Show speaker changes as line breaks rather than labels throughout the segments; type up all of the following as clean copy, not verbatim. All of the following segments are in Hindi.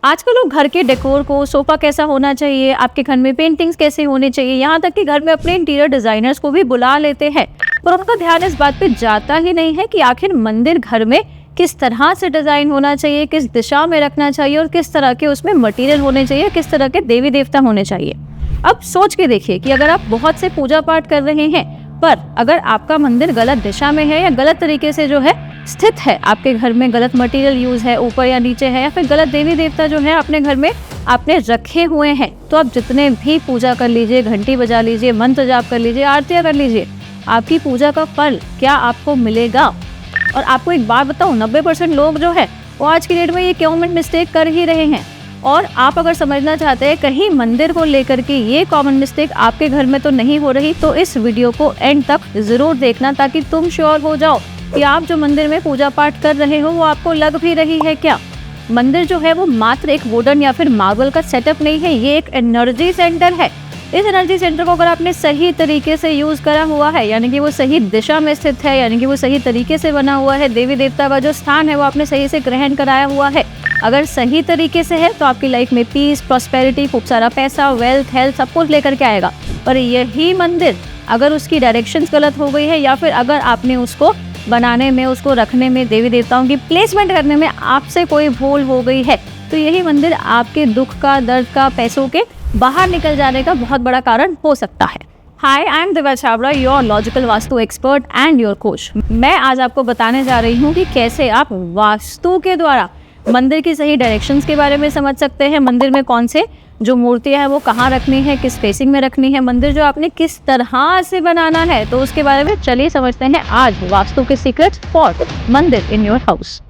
आजकल लोग घर के डेकोर को, सोफा कैसा होना चाहिए, आपके घर में पेंटिंग्स कैसे होने चाहिए, यहाँ तक कि घर में अपने इंटीरियर डिजाइनर्स को भी बुला लेते हैं, पर उनका ध्यान इस बात पे जाता ही नहीं है कि आखिर मंदिर घर में किस तरह से डिजाइन होना चाहिए, किस दिशा में रखना चाहिए और किस तरह के उसमें मटेरियल होने चाहिए, किस तरह के देवी देवता होने चाहिए। अब सोच के देखिए कि अगर आप बहुत से पूजा पाठ कर रहे हैं, पर अगर आपका मंदिर गलत दिशा में है या गलत तरीके से जो है स्थित है, आपके घर में गलत मटेरियल यूज है, ऊपर या नीचे है, या फिर गलत देवी देवता जो है अपने घर में आपने रखे हुए हैं, तो आप जितने भी पूजा कर लीजिए, घंटी बजा लीजिए, मंत्र जाप कर लीजिए, आरतियां कर लीजिए, आपकी पूजा का फल क्या आपको मिलेगा? और आपको एक बात बताऊं, 90% लोग जो है वो आज की डेट में ये कॉमन मिस्टेक कर ही रहे हैं। और आप अगर समझना चाहते हैं कहीं मंदिर को लेकर के ये कॉमन मिस्टेक आपके घर में तो नहीं हो रही, तो इस वीडियो को एंड तक जरूर देखना, ताकि तुम श्योर हो जाओ कि आप जो मंदिर में पूजा पाठ कर रहे हो वो आपको लग भी रही है क्या। मंदिर जो है वो मात्र एक वुडन या फिर मार्बल का सेटअप नहीं है, ये एक एनर्जी सेंटर है। इस एनर्जी सेंटर को अगर आपने सही तरीके से यूज करा हुआ है, यानी कि वो सही दिशा में स्थित है, यानी कि वो सही तरीके से बना हुआ है, देवी देवता का जो स्थान है वो आपने सही से ग्रहण कराया हुआ है, अगर सही तरीके से है, तो आपकी लाइफ में पीस, प्रॉस्पेरिटी, खूब सारा पैसा, वेल्थ, हेल्थ सब कुछ लेकर के आएगा। पर यही मंदिर अगर उसकी डायरेक्शंस गलत हो गई है, या फिर अगर आपने उसको बनाने में, उसको रखने में, देवी देवताओं की प्लेसमेंट करने में आपसे कोई भूल हो गई है, तो यही मंदिर आपके दुख का, दर्द का, पैसों के बाहर निकल जाने का बहुत बड़ा कारण हो सकता है। Hi, I am Divya Chhabra, your logical vastu expert and your coach. मैं आज आपको बताने जा रही हूँ कि कैसे आप वास्तु के द्वारा मंदिर की सही डायरेक्शंस के बारे में समझ सकते हैं, मंदिर में कौन से जो मूर्तियां हैं वो कहाँ रखनी है, किस फेसिंग में रखनी है, मंदिर जो आपने किस तरह से बनाना है, तो उसके बारे में चलिए समझते हैं आज वास्तु के सीक्रेट्स फॉर मंदिर इन योर हाउस।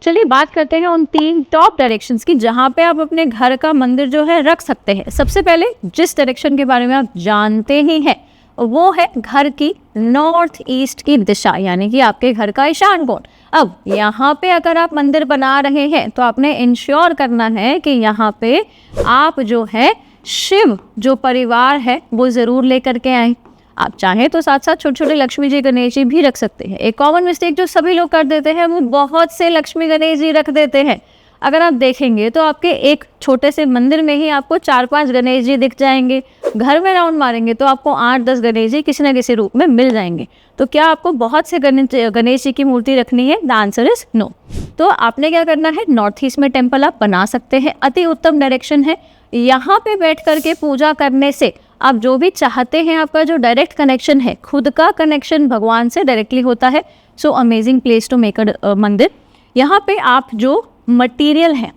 चलिए बात करते हैं उन 3 टॉप डायरेक्शंस की जहां पे आप अपने घर का मंदिर जो है रख सकते हैं। सबसे पहले जिस डायरेक्शन के बारे में आप जानते ही हैं वो है घर की नॉर्थ ईस्ट की दिशा, यानी कि आपके घर का ईशान कोण। अब यहाँ पे अगर आप मंदिर बना रहे हैं तो आपने इंश्योर करना है कि यहाँ पे आप जो है शिव जो परिवार है वो ज़रूर लेकर के आए। आप चाहें तो साथ साथ छोटे छोटे लक्ष्मी जी, गणेश जी भी रख सकते हैं। एक कॉमन मिस्टेक जो सभी लोग कर देते हैं वो बहुत से लक्ष्मी गणेश जी रख देते हैं। अगर आप देखेंगे तो आपके एक छोटे से मंदिर में ही आपको 4-5 गणेश जी दिख जाएंगे। घर में राउंड मारेंगे तो आपको 8-10 गणेश जी किसी न किसी रूप में मिल जाएंगे। तो क्या आपको बहुत से गणेश जी की मूर्ति रखनी है? The answer is no. तो आपने क्या करना है, नॉर्थ ईस्ट में टेम्पल आप बना सकते हैं, अति उत्तम डायरेक्शन है। यहाँ पे बैठ करके पूजा करने से आप जो भी चाहते हैं, आपका जो डायरेक्ट कनेक्शन है, खुद का कनेक्शन भगवान से डायरेक्टली होता है। So amazing place to make a mandir. यहाँ पे आप जो मटेरियल है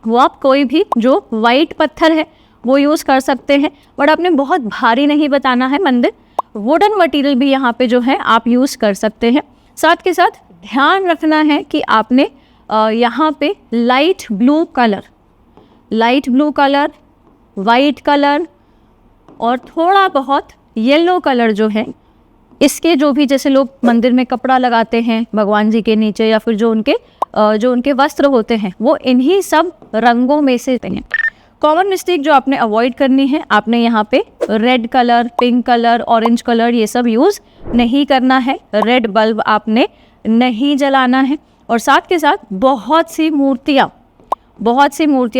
वो आप कोई भी जो वाइट पत्थर है वो यूज़ कर सकते हैं, बट आपने बहुत भारी नहीं बताना है मंदिर। वुडन मटेरियल भी यहाँ पे जो है आप यूज़ कर सकते हैं। साथ के साथ ध्यान रखना है कि आपने यहाँ पे light blue colour, white colour और थोड़ा बहुत येलो कलर जो है, इसके जो भी जैसे लोग मंदिर में कपड़ा लगाते हैं भगवान जी के नीचे, या फिर जो उनके वस्त्र होते हैं वो इन्हीं सब रंगों में से हैं। कॉमन मिस्टेक जो आपने अवॉइड करनी है, आपने यहाँ पे red colour, pink colour, orange colour ये सब यूज़ नहीं करना है। रेड बल्ब आपने नहीं जलाना है। और साथ के साथ बहुत सी मूर्तियाँ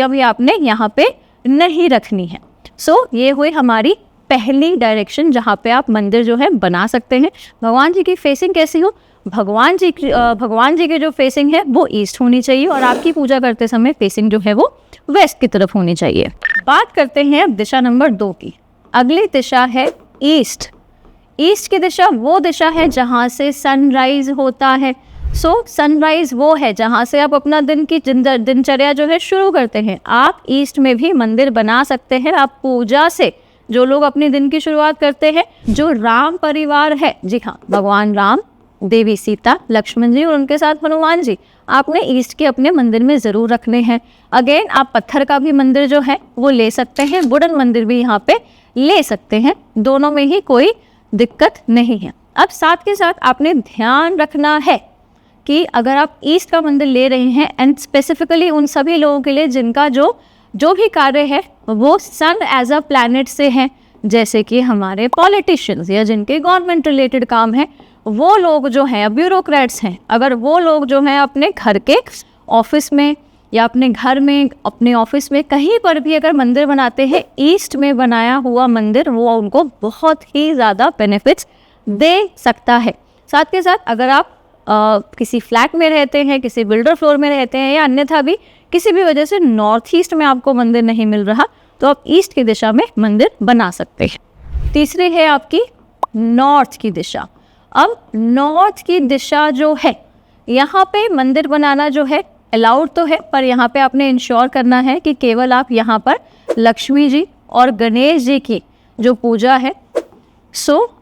भी आपने यहाँ पे नहीं रखनी है। सो ये हुई हमारी पहली डायरेक्शन जहाँ पे आप मंदिर जो है बना सकते हैं। भगवान जी की फेसिंग कैसी हो? भगवान जी की जो फेसिंग है वो ईस्ट होनी चाहिए, और आपकी पूजा करते समय फेसिंग जो है वो वेस्ट की तरफ होनी चाहिए। बात करते हैं अब दिशा नंबर 2 की। अगली दिशा है ईस्ट। ईस्ट की दिशा वो दिशा है जहाँ से सनराइज होता है। सनराइज वो है जहाँ से आप अपना दिन की दिनचर्या जो है शुरू करते हैं। आप ईस्ट में भी मंदिर बना सकते हैं। आप पूजा से जो लोग अपने दिन की शुरुआत करते हैं, जो राम परिवार है, जी हाँ, भगवान राम, देवी सीता, लक्ष्मण जी और उनके साथ हनुमान जी, आपने ईस्ट के अपने मंदिर में ज़रूर रखने हैं। अगेन आप पत्थर का भी मंदिर जो है वो ले सकते हैं, वुडन मंदिर भी यहाँ पे ले सकते हैं, दोनों में ही कोई दिक्कत नहीं है। अब साथ के साथ आपने ध्यान रखना है कि अगर आप ईस्ट का मंदिर ले रहे हैं एंड स्पेसिफिकली उन सभी लोगों के लिए जिनका जो भी कार्य है वो सन एज अ प्लैनेट से है, जैसे कि हमारे पॉलिटिशियंस या जिनके गवर्नमेंट रिलेटेड काम है, वो लोग जो हैं ब्यूरोक्रेट्स हैं, अगर वो लोग जो हैं अपने घर के ऑफिस में या अपने घर में, अपने ऑफिस में, कहीं पर भी अगर मंदिर बनाते हैं, ईस्ट में बनाया हुआ मंदिर वो उनको बहुत ही ज़्यादा बेनिफिट्स दे सकता है। साथ के साथ अगर आप किसी फ्लैट में रहते हैं, किसी बिल्डर फ्लोर में रहते हैं या अन्यथा भी किसी भी वजह से नॉर्थ ईस्ट में आपको मंदिर नहीं मिल रहा, तो आप ईस्ट की दिशा में मंदिर बना सकते हैं। तीसरी है आपकी नॉर्थ की दिशा। अब नॉर्थ की दिशा जो है, यहाँ पे मंदिर बनाना जो है अलाउड तो है, पर यहाँ पे आपने इंश्योर करना है कि केवल आप यहाँ पर लक्ष्मी जी और गणेश जी की जो पूजा है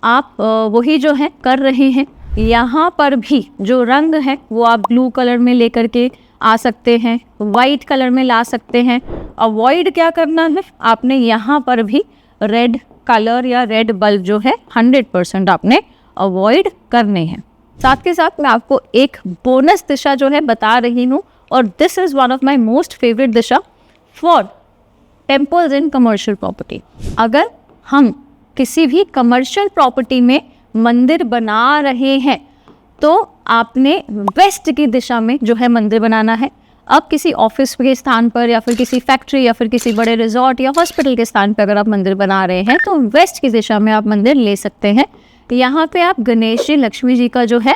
आप वही जो है कर रहे हैं। यहाँ पर भी जो रंग है वो आप ब्लू कलर में लेकर के आ सकते हैं, वाइट कलर में ला सकते हैं। अवॉइड क्या करना है, आपने यहाँ पर भी रेड कलर या रेड बल्ब जो है 100% आपने अवॉइड करने हैं। साथ के साथ मैं आपको एक बोनस दिशा जो है बता रही हूँ, और this is one of my most favourite Disha for temples in commercial property. अगर हम किसी भी कमर्शियल प्रॉपर्टी में मंदिर बना रहे हैं तो आपने वेस्ट की दिशा में जो है मंदिर बनाना है। अब किसी ऑफिस के स्थान पर या फिर किसी फैक्ट्री या फिर किसी बड़े रिजॉर्ट या हॉस्पिटल के स्थान पर अगर आप मंदिर बना रहे हैं तो वेस्ट की दिशा में आप मंदिर ले सकते हैं। यहाँ पे आप गणेश जी, लक्ष्मी जी का जो है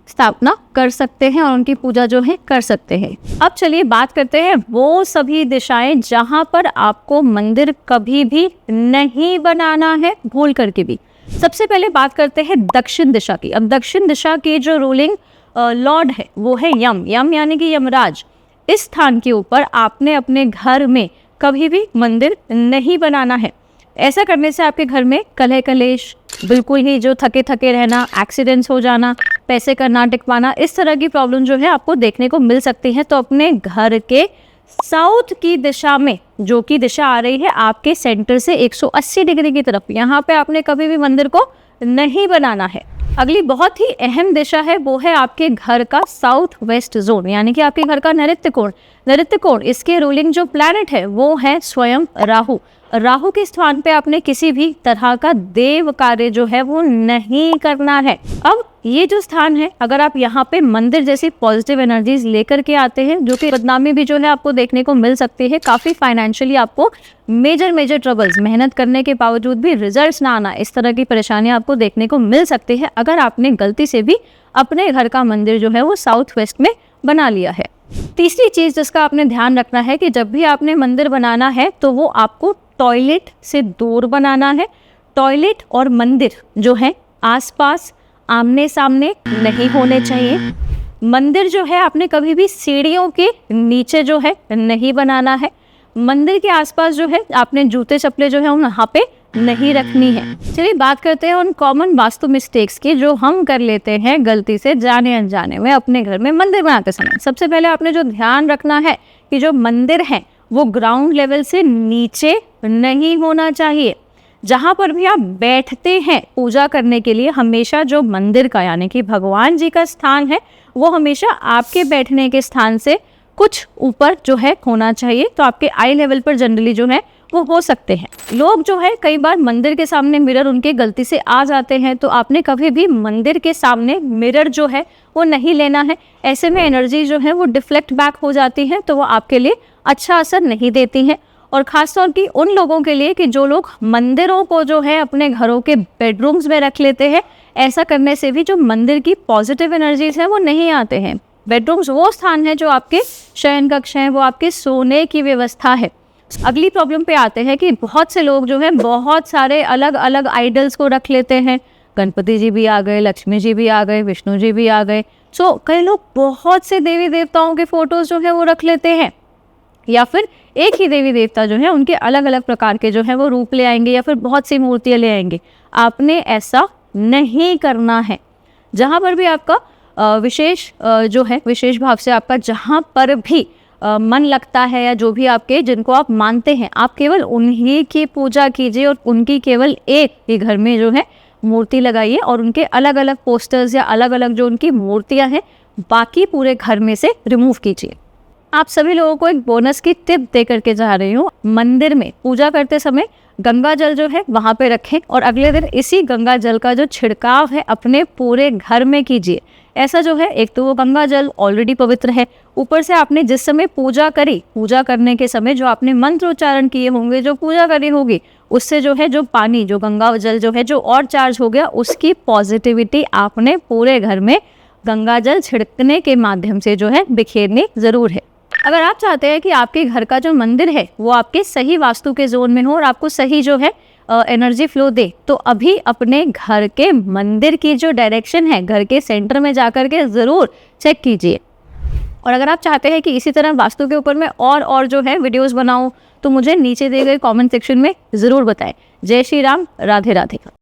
स्थापना कर सकते हैं और उनकी पूजा जो है कर सकते हैं। अब चलिए बात करते हैं वो सभी दिशाएं जहाँ पर आपको मंदिर कभी भी नहीं बनाना है, भूल करके भी। सबसे पहले बात करते हैं दक्षिण दिशा की। अब दक्षिण दिशा की जो रूलिंग लॉर्ड है वो है यम यानी कि यमराज। इस स्थान के ऊपर आपने अपने घर में कभी भी मंदिर नहीं बनाना है। ऐसा करने से आपके घर में कलह कलेश, बिल्कुल ही जो थके थके रहना, एक्सीडेंट्स हो जाना, पैसे का ना टिक पाना, इस तरह की प्रॉब्लम जो है आपको देखने को मिल सकती है। तो अपने घर के साउथ की दिशा में, जो कि दिशा आ रही है आपके सेंटर से 180 डिग्री की तरफ, यहाँ पे आपने कभी भी मंदिर को नहीं बनाना है। अगली बहुत ही अहम दिशा है वो है आपके घर का साउथ वेस्ट जोन, यानी कि आपके घर का नैऋत्य कोण। नैऋत्य कोण, इसके रूलिंग जो प्लैनेट है वो है स्वयं राहु। राहु के स्थान पे आपने किसी भी तरह का देव कार्य जो है वो नहीं करना है। अब ये जो स्थान है, अगर आप यहाँ पे मंदिर जैसी पॉजिटिव एनर्जीज लेकर के आते हैं, जो कि बदनामी भी जो है आपको देखने को मिल सकती है, काफ़ी फाइनेंशियली आपको मेजर ट्रबल्स, मेहनत करने के बावजूद भी रिजल्ट्स ना आना, इस तरह की परेशानियां आपको देखने को मिल सकती है अगर आपने गलती से भी अपने घर का मंदिर जो है वो साउथ वेस्ट में बना लिया है। तीसरी चीज़ जिसका आपने ध्यान रखना है कि जब भी आपने मंदिर बनाना है तो वो आपको टॉयलेट से दूर बनाना है। टॉयलेट और मंदिर जो है आसपास आमने सामने नहीं होने चाहिए। मंदिर जो है आपने कभी भी सीढ़ियों के नीचे जो है नहीं बनाना है। मंदिर के आसपास जो है आपने जूते चप्पलें जो है वहाँ पे नहीं रखनी है। चलिए बात करते हैं उन कॉमन वास्तु मिस्टेक्स की जो हम कर लेते हैं गलती से जाने अनजाने में अपने घर में मंदिर बनाते समय। सबसे पहले आपने जो ध्यान रखना है कि जो मंदिर है वो ग्राउंड लेवल से नीचे नहीं होना चाहिए। जहाँ पर भी आप बैठते हैं पूजा करने के लिए, हमेशा जो मंदिर का यानी कि भगवान जी का स्थान है वो हमेशा आपके बैठने के स्थान से कुछ ऊपर जो है होना चाहिए। तो आपके आई लेवल पर जनरली जो है वो हो सकते हैं। लोग जो है कई बार मंदिर के सामने मिरर उनके गलती से आ जाते हैं, तो आपने कभी भी मंदिर के सामने मिरर जो है वो नहीं लेना है। ऐसे में एनर्जी जो है वो डिफ्लेक्ट बैक हो जाती है, तो वो आपके लिए अच्छा असर नहीं देती हैं। और ख़ासतौर की उन लोगों के लिए कि जो लोग मंदिरों को जो है अपने घरों के बेडरूम्स में रख लेते हैं, ऐसा करने से भी जो मंदिर की पॉजिटिव एनर्जीज हैं वो नहीं आते हैं। बेडरूम्स वो स्थान है जो आपके शयन कक्ष हैं, वो आपके सोने की व्यवस्था है। अगली प्रॉब्लम पे आते हैं कि बहुत से लोग जो है बहुत सारे अलग अलग आइडल्स को रख लेते हैं। गणपति जी भी आ गए, लक्ष्मी जी भी आ गए, विष्णु जी भी आ गए। सो कई लोग बहुत से देवी देवताओं के फोटोज जो है वो रख लेते हैं, या फिर एक ही देवी देवता जो है उनके अलग अलग प्रकार के जो है वो रूप ले आएंगे या फिर बहुत सी मूर्तियाँ ले आएंगे। आपने ऐसा नहीं करना है। जहाँ पर भी आपका विशेष जो है विशेष भाव से आपका जहाँ पर भी मन लगता है या जो भी आपके जिनको आप मानते हैं, आप केवल उन्हीं की पूजा कीजिए और उनकी केवल एक ही घर में जो है मूर्ति लगाइए और उनके अलग अलग पोस्टर्स या अलग अलग जो उनकी मूर्तियां हैं बाकी पूरे घर में से रिमूव कीजिए। आप सभी लोगों को एक बोनस की टिप दे करके जा रही हूँ। मंदिर में पूजा करते समय गंगा जल जो है वहाँ पे रखें और अगले दिन इसी गंगा जल का जो छिड़काव है अपने पूरे घर में कीजिए। ऐसा जो है, एक तो वो गंगा जल ऑलरेडी पवित्र है, ऊपर से आपने जिस समय पूजा करी, पूजा करने के समय जो आपने मंत्र उच्चारण किए होंगे, जो पूजा करी होगी, उससे जो है जो पानी, जो गंगा जल जो है जो और चार्ज हो गया, उसकी पॉजिटिविटी आपने पूरे घर में गंगा जल छिड़कने के माध्यम से जो है बिखेरनी ज़रूर है। अगर आप चाहते हैं कि आपके घर का जो मंदिर है वो आपके सही वास्तु के जोन में हो और आपको सही जो है एनर्जी फ्लो दे, तो अभी अपने घर के मंदिर की जो डायरेक्शन है घर के सेंटर में जाकर के ज़रूर चेक कीजिए। और अगर आप चाहते हैं कि इसी तरह वास्तु के ऊपर मैं और जो है वीडियोस बनाऊं, तो मुझे नीचे दिए गए कमेंट सेक्शन में ज़रूर बताएं। जय श्री राम, राधे राधे।